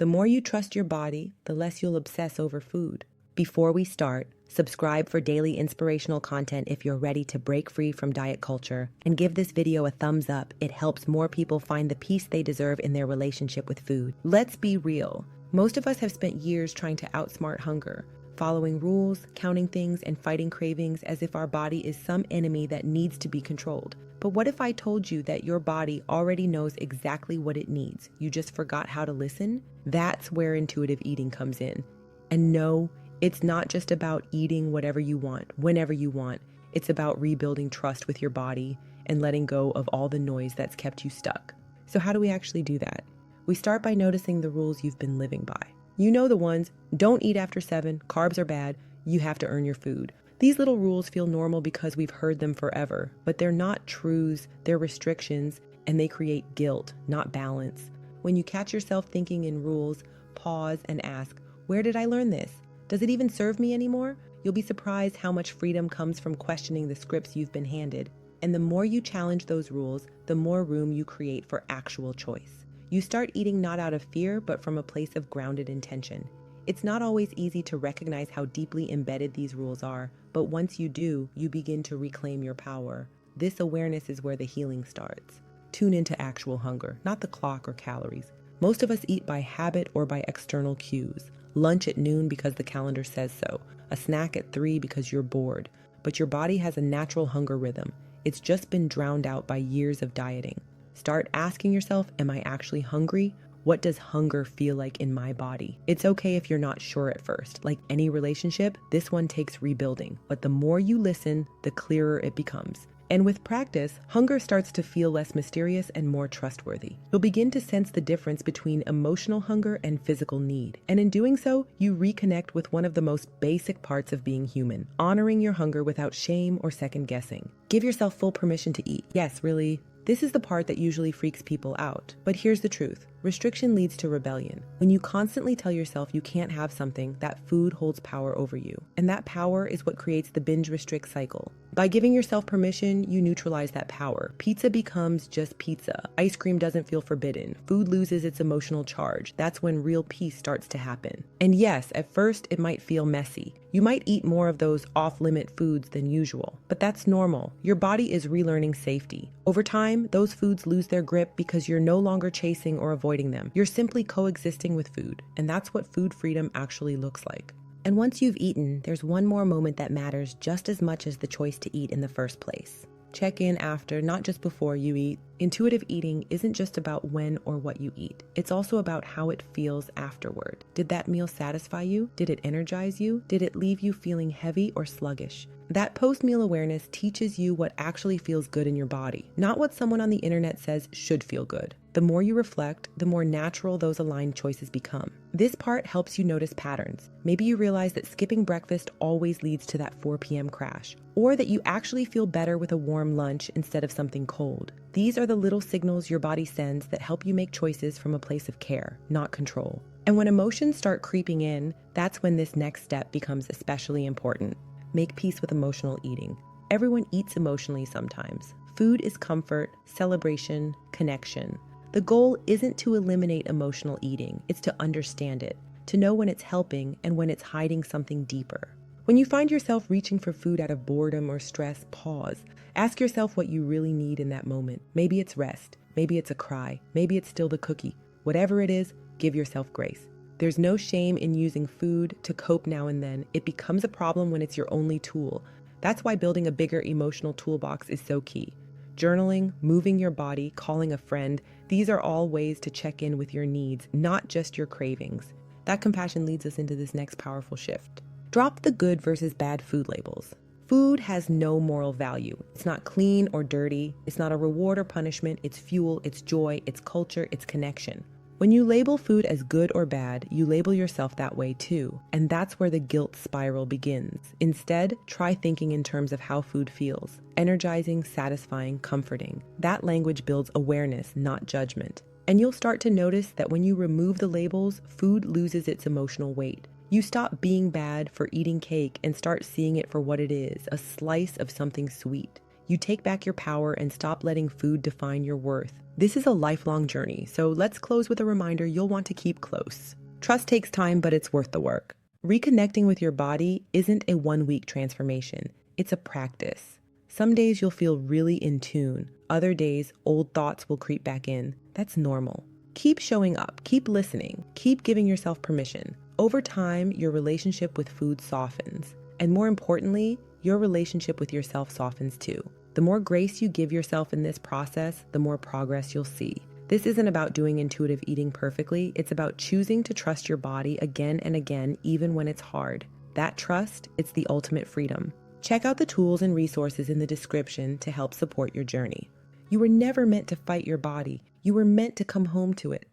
The more you trust your body, the less you'll obsess over food. Before we start, subscribe for daily inspirational content if you're ready to break free from diet culture, and give this video a thumbs up. It helps more people find the peace they deserve in their relationship with food. Let's be real. Most of us have spent years trying to outsmart hunger, following rules, counting things, and fighting cravings as if our body is some enemy that needs to be controlled. But what if I told you that your body already knows exactly what it needs? You just forgot how to listen? That's where intuitive eating comes in. And no, it's not just about eating whatever you want, whenever you want. It's about rebuilding trust with your body and letting go of all the noise that's kept you stuck. So how do we actually do that? We start by noticing the rules you've been living by. You know the ones: don't eat after 7, carbs are bad, you have to earn your food. These little rules feel normal because we've heard them forever, but they're not truths, they're restrictions, and they create guilt, not balance. When you catch yourself thinking in rules, pause and ask, where did I learn this? Does it even serve me anymore? You'll be surprised how much freedom comes from questioning the scripts you've been handed. And the more you challenge those rules, the more room you create for actual choice. You start eating not out of fear, but from a place of grounded intention. It's not always easy to recognize how deeply embedded these rules are, but once you do, you begin to reclaim your power. This awareness is where the healing starts. Tune into actual hunger, not the clock or calories. Most of us eat by habit or by external cues. Lunch at noon because the calendar says so, a snack at 3 because you're bored. But your body has a natural hunger rhythm. It's just been drowned out by years of dieting. Start asking yourself, am I actually hungry? What does hunger feel like in my body? It's okay if you're not sure at first. Like any relationship, this one takes rebuilding. But the more you listen, the clearer it becomes. And with practice, hunger starts to feel less mysterious and more trustworthy. You'll begin to sense the difference between emotional hunger and physical need. And in doing so, you reconnect with one of the most basic parts of being human, honoring your hunger without shame or second guessing. Give yourself full permission to eat. Yes, really. This is the part that usually freaks people out. But here's the truth. Restriction leads to rebellion. When you constantly tell yourself you can't have something, that food holds power over you. And that power is what creates the binge-restrict cycle. By giving yourself permission, you neutralize that power. Pizza becomes just pizza. Ice cream doesn't feel forbidden. Food loses its emotional charge. That's when real peace starts to happen. And yes, at first it might feel messy. You might eat more of those off-limit foods than usual, but that's normal. Your body is relearning safety. Over time, those foods lose their grip because you're no longer chasing or avoiding them. You're simply coexisting with food, and that's what food freedom actually looks like. And once you've eaten, there's one more moment that matters just as much as the choice to eat in the first place. Check in after, not just before you eat. Intuitive eating isn't just about when or what you eat. It's also about how it feels afterward. Did that meal satisfy you? Did it energize you? Did it leave you feeling heavy or sluggish? That post-meal awareness teaches you what actually feels good in your body, not what someone on the internet says should feel good. The more you reflect, the more natural those aligned choices become. This part helps you notice patterns. Maybe you realize that skipping breakfast always leads to that 4 p.m. crash, or that you actually feel better with a warm lunch instead of something cold. These are the little signals your body sends that help you make choices from a place of care, not control. And when emotions start creeping in, that's when this next step becomes especially important. Make peace with emotional eating. Everyone eats emotionally sometimes. Food is comfort, celebration, connection. The goal isn't to eliminate emotional eating, it's to understand it, to know when it's helping and when it's hiding something deeper. When you find yourself reaching for food out of boredom or stress, pause. Ask yourself what you really need in that moment. Maybe it's rest, maybe it's a cry, maybe it's still the cookie. Whatever it is, give yourself grace. There's no shame in using food to cope now and then. It becomes a problem when it's your only tool. That's why building a bigger emotional toolbox is so key. Journaling, moving your body, calling a friend, these are all ways to check in with your needs, not just your cravings. That compassion leads us into this next powerful shift. Drop the good versus bad food labels. Food has no moral value. It's not clean or dirty. It's not a reward or punishment. It's fuel, it's joy, it's culture, it's connection. When you label food as good or bad, you label yourself that way too. And that's where the guilt spiral begins. Instead, try thinking in terms of how food feels. Energizing, satisfying, comforting. That language builds awareness, not judgment. And you'll start to notice that when you remove the labels, food loses its emotional weight. You stop being bad for eating cake and start seeing it for what it is, a slice of something sweet. You take back your power and stop letting food define your worth. This is a lifelong journey, so let's close with a reminder you'll want to keep close. Trust takes time, but it's worth the work. Reconnecting with your body isn't a one-week transformation. It's a practice. Some days you'll feel really in tune. Other days, old thoughts will creep back in. That's normal. Keep showing up. Keep listening. Keep giving yourself permission. Over time, your relationship with food softens. And more importantly, your relationship with yourself softens too. The more grace you give yourself in this process, the more progress you'll see. This isn't about doing intuitive eating perfectly. It's about choosing to trust your body again and again, even when it's hard. That trust, it's the ultimate freedom. Check out the tools and resources in the description to help support your journey. You were never meant to fight your body. You were meant to come home to it.